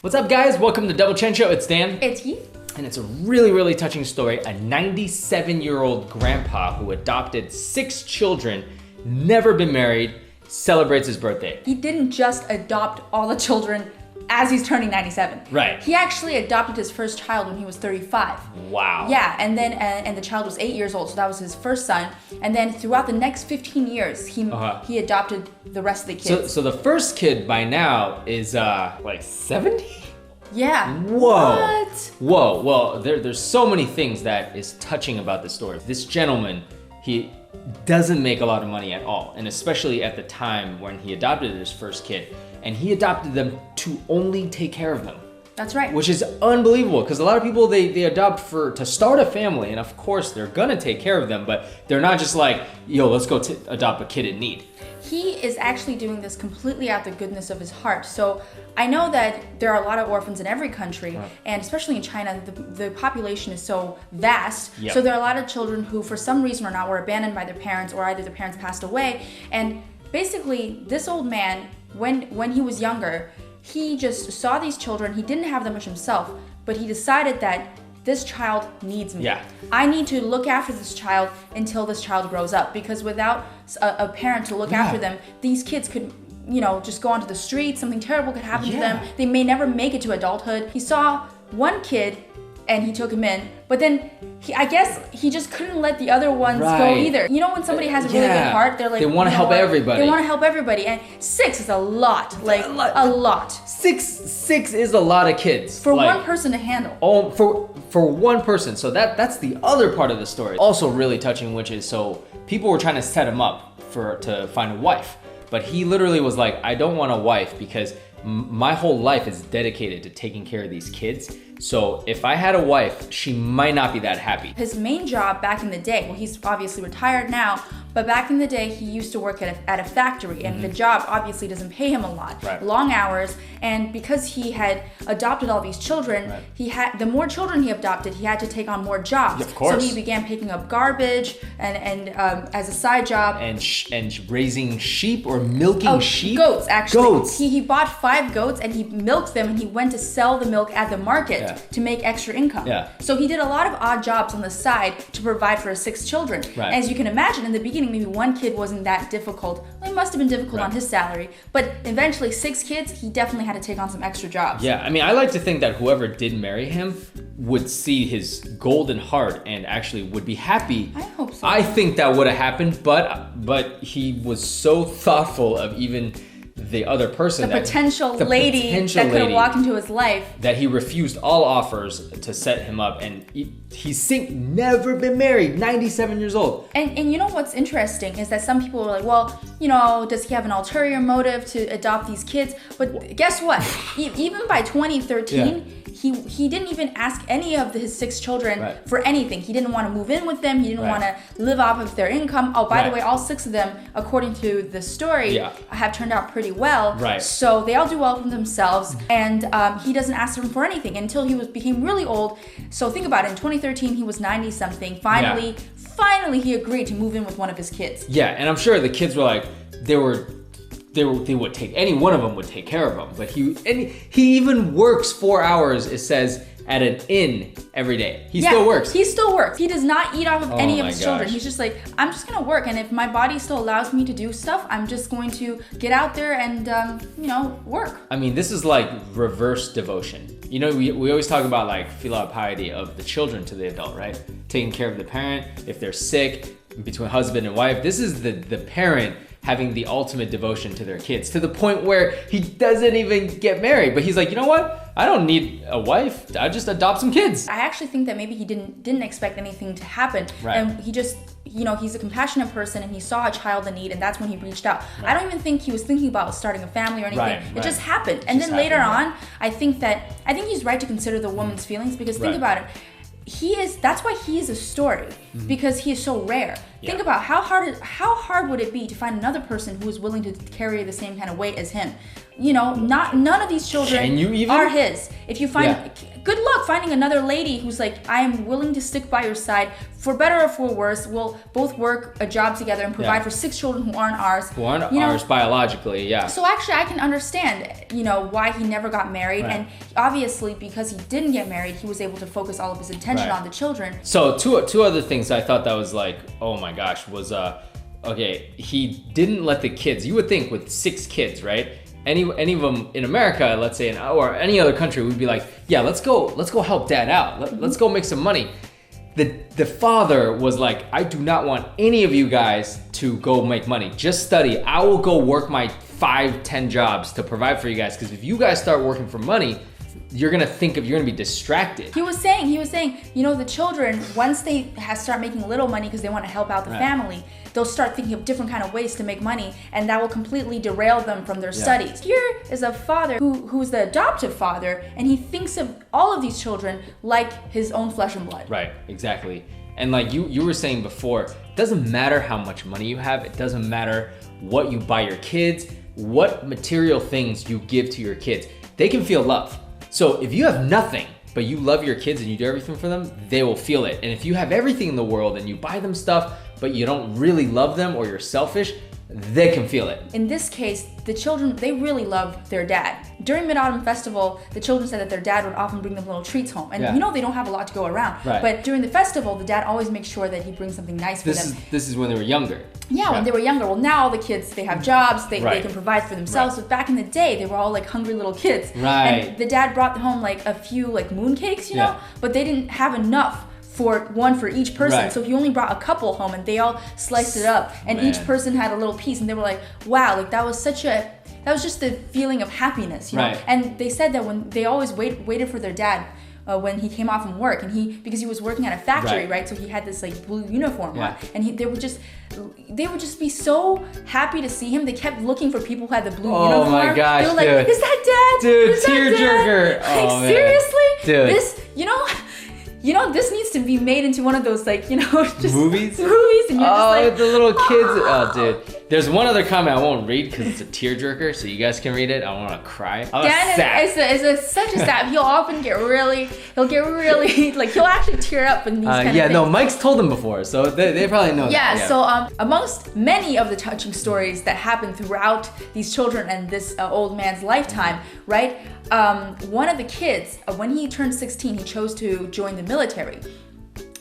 What's up, guys? Welcome to Double Chen Show. It's Dan. It's Yi. And it's a really, really touching story. A 97-year-old grandpa who adopted 6 children, never been married, celebrates his birthday. He didn't just adopt all the children as he's turning 97. Right. He actually adopted his first child when he was 35. Wow. Yeah, and then and the child was 8 years old, so that was his first son. And then throughout the next 15 years, he adopted the rest of the kids. So the first kid by now is like 70? Yeah. Whoa. What? Whoa. Well, there's so many things that is touching about this story. This gentleman, he doesn't make a lot of money at all, and especially at the time when he adopted his first kid, and he adopted them to only take care of them. That's right. Which is unbelievable, because a lot of people, they adopt to start a family, and of course they're gonna take care of them, but they're not just like, yo, let's go adopt a kid in need. He is actually doing this completely out of the goodness of his heart. So I know that there are a lot of orphans in every country, and especially in China, the population is so vast. Yep. So there are a lot of children who, for some reason or not, were abandoned by their parents, or either their parents passed away. And basically, this old man, when he was younger, he just saw these children. He didn't have them much himself, but he decided that this child needs me. Yeah. I need to look after this child until this child grows up, because without a parent to look after them, these kids could, just go onto the streets. Something terrible could happen to them. They may never make it to adulthood. He saw one kid and he took him in, but then I guess he just couldn't let the other ones go either. You know, when somebody has a really good heart, they're like, they want to help everybody. They want to help everybody, and 6 is a lot, like a lot. Six is a lot of kids for one person to handle. Oh, for one person. So that's the other part of the story. Also really touching, which is, so people were trying to set him up to find a wife, but he literally was like, I don't want a wife because my whole life is dedicated to taking care of these kids. So if I had a wife, she might not be that happy. His main job back in the day, well, he's obviously retired now, but back in the day, he used to work at a factory, and the job obviously doesn't pay him a lot. Right. Long hours, and because he had adopted all these children, the more children he adopted, he had to take on more jobs. Of course. So he began picking up garbage and as a side job. And raising sheep or milking sheep? Goats, actually. Goats. He bought 5 goats and he milked them, and he went to sell the milk at the market to make extra income. Yeah. So he did a lot of odd jobs on the side to provide for his 6 children. Right. As you can imagine, in the beginning, maybe one kid wasn't that difficult. Well, it must have been difficult on his salary, but eventually 6 kids, he definitely had to take on some extra jobs. Yeah, I mean, I like to think that whoever did marry him would see his golden heart and actually would be happy. I hope so. I think that would have happened, but he was so thoughtful of even the other person, the potential lady that could have walked into his life, that he refused all offers to set him up. And he's never been married, 97 years old. And you know what's interesting is that some people are like, well, does he have an ulterior motive to adopt these kids? But guess what? Even by 2013, he didn't even ask any of his 6 children for anything. He didn't want to move in with them. He didn't want to live off of their income. Oh, by the way, all 6 of them, according to the story, have turned out pretty well. Right. So they all do well for themselves, and he doesn't ask them for anything until he became really old. So think about it. In 2013, he was 90-something. Finally, he agreed to move in with one of his kids. Yeah, and I'm sure the kids were like, they would take, any one of them would take care of him. But he even works 4 hours, it says, at an inn every day. He still works. He still works. He does not eat off of any of his children. Gosh. He's just like, I'm just gonna work, and if my body still allows me to do stuff, I'm just going to get out there and work. I mean, this is like reverse devotion. We always talk about like filial piety of the children to the adult, right? Taking care of the parent if they're sick, between husband and wife. This is the parent having the ultimate devotion to their kids, to the point where he doesn't even get married, but he's like, you know what? I don't need a wife. I just adopt some kids. I actually think that maybe he didn't expect anything to happen, and he just, he's a compassionate person, and he saw a child in need, and that's when he reached out. I don't even think he was thinking about starting a family or anything. It just happened, and then later on, I think he's right to consider the woman's feelings, because think about it. That's why he is a story, because he is so rare. Think about how hard would it be to find another person who is willing to carry the same kind of weight as him. none of these children Can you even? are his. If you find, Yeah. good luck finding another lady who's like, I am willing to stick by your side for better or for worse. We'll both work a job together and provide for 6 children who aren't ours. Who aren't ours biologically, yeah. So actually, I can understand, why he never got married, and obviously because he didn't get married, he was able to focus all of his attention on the children. So two other things I thought that was like, oh my gosh, was okay, he didn't let the kids. You would think with 6 kids, right? Any of them in America, let's say, or any other country, would be like, yeah, let's go help dad out. Let's go make some money. The father was like, I do not want any of you guys to go make money. Just study. I will go work my 5-10 jobs to provide for you guys. Because if you guys start working for money, you're gonna be distracted. He was saying, the children, once they start making a little money because they want to help out the family, they'll start thinking of different kind of ways to make money, and that will completely derail them from their studies. Here is a father who's the adoptive father, and he thinks of all of these children like his own flesh and blood. Right, exactly. And like you were saying before, it doesn't matter how much money you have, it doesn't matter what you buy your kids, what material things you give to your kids. They can feel love. So if you have nothing, but you love your kids and you do everything for them, they will feel it. And if you have everything in the world and you buy them stuff, but you don't really love them or you're selfish, they can feel it. In this case, the children, they really loved their dad. During Mid-Autumn Festival, the children said that their dad would often bring them little treats home. And they don't have a lot to go around. Right. But during the festival, the dad always makes sure that he brings something nice for them. This is when they were younger. Yeah, when they were younger. Well, now all the kids, they have jobs, they can provide for themselves. But back in the day, they were all like hungry little kids. Right. And the dad brought home like a few like mooncakes, but they didn't have enough for one for each person. Right. So he only brought a couple home and they all sliced it up. And each person had a little piece, and they were like, wow, like that was just the feeling of happiness, Right. And they said that when they always waited for their dad when he came off from work, and because he was working at a factory, right? So he had this like blue uniform on, and they would just be so happy to see him. They kept looking for people who had the blue uniform. Oh my gosh, they were like, dude. is that dad? Dude, Is that tearjerker. dad? Like, Oh, man. seriously? Dude. This, this needs to be made into one of those like, just movies, and you're just like, the little kids. Oh, dude. There's one other comment I won't read because it's a tearjerker, so you guys can read it. I want to cry. Dan is such a sap. He'll often get really, like, he'll actually tear up in these kind of things. No, Mike's told them before, so they probably know that. Yeah, so amongst many of the touching stories that happen throughout these children and this old man's lifetime, right? One of the kids, when he turned 16, he chose to join the military.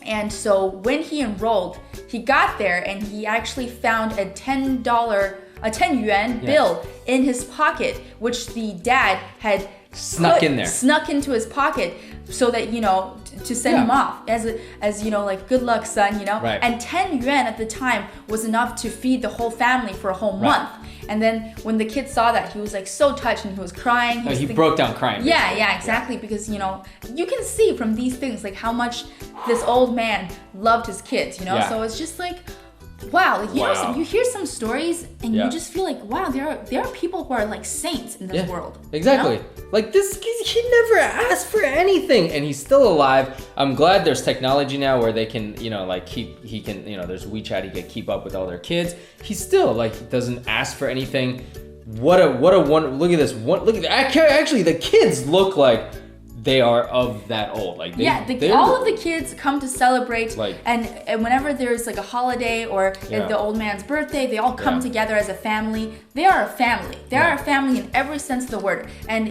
And so when he enrolled, he got there and he actually found a 10 yuan bill in his pocket, which the dad had snuck into his pocket so that, to send him off as like, good luck, son, Right. And 10 yuan at the time was enough to feed the whole family for a whole month. And then when the kid saw that, he was like so touched and he was crying. He broke down crying. Yeah, exactly. Because, you can see from these things like how much this old man loved his kids, So it's just like, wow, like, you hear some stories and you just feel like, wow, there are people who are like saints in this world. Exactly. Like this, he never asked for anything, and he's still alive. I'm glad there's technology now where they can, there's WeChat, he can keep up with all their kids. He still doesn't ask for anything. What a one. Look at this. Actually, the kids look like they are of that old. Like all of the kids come to celebrate, and whenever there's like a holiday or the old man's birthday, they all come together as a family. They are a family. They are a family in every sense of the word. And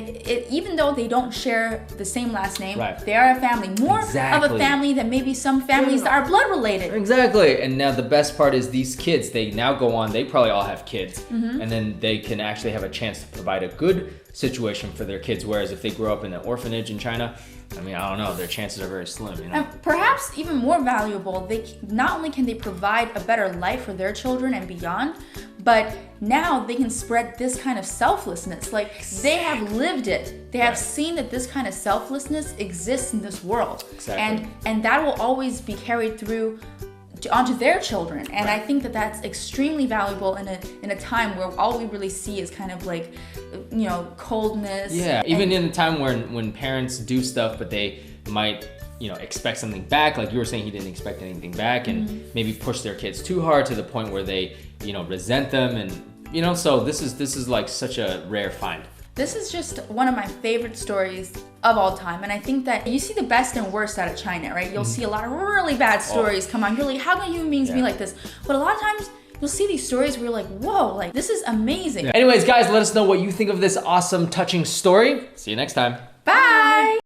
even though they don't share the same last name, they are a family. More of a family than maybe some families that are blood related. Exactly. And now the best part is these kids, they now go on, they probably all have kids, and then they can actually have a chance to provide a good situation for their kids, whereas if they grow up in an orphanage in China, I don't know, their chances are very slim, And perhaps even more valuable, not only can they provide a better life for their children and beyond, but now they can spread this kind of selflessness. Like, they have lived it. They have seen that this kind of selflessness exists in this world. Exactly. And that will always be carried through onto their children, and I think that that's extremely valuable in a time where all we really see is kind of like, coldness. Yeah, even in a time when parents do stuff, but they might, expect something back. Like you were saying, he didn't expect anything back, and maybe push their kids too hard to the point where they, resent them, and so this is like such a rare find. This is just one of my favorite stories of all time. And I think that you see the best and worst out of China, right? You'll see a lot of really bad stories come on. You're like, how can human beings be like this? But a lot of times, you'll see these stories where you're like, whoa, like this is amazing. Anyways, guys, let us know what you think of this awesome, touching story. See you next time. Bye!